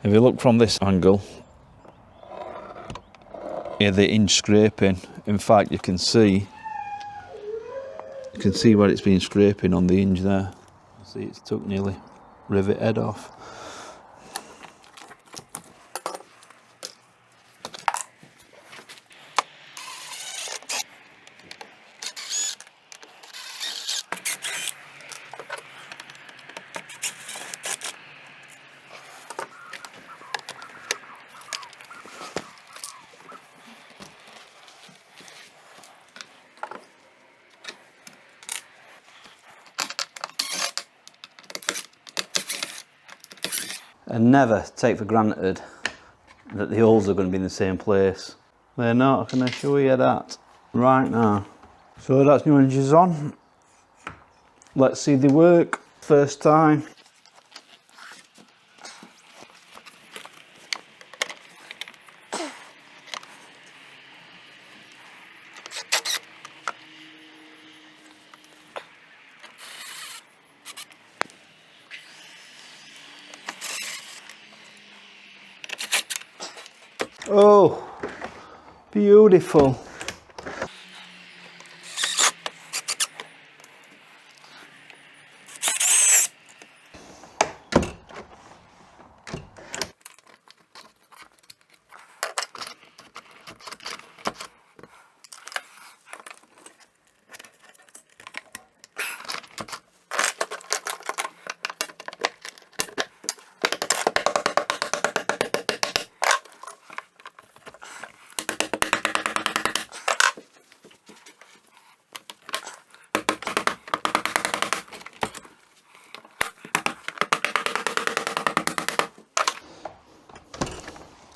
If you look from this angle, yeah, the hinge scraping. In fact, you can see where it's been scraping on the hinge there. See, it's took nearly rivet head off. And never take for granted that the holes are going to be in the same place. They're not. I can assure you that right now. So that's new hinges on. Let's see the work. First time. Oh, beautiful.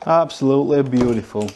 Absolutely beautiful.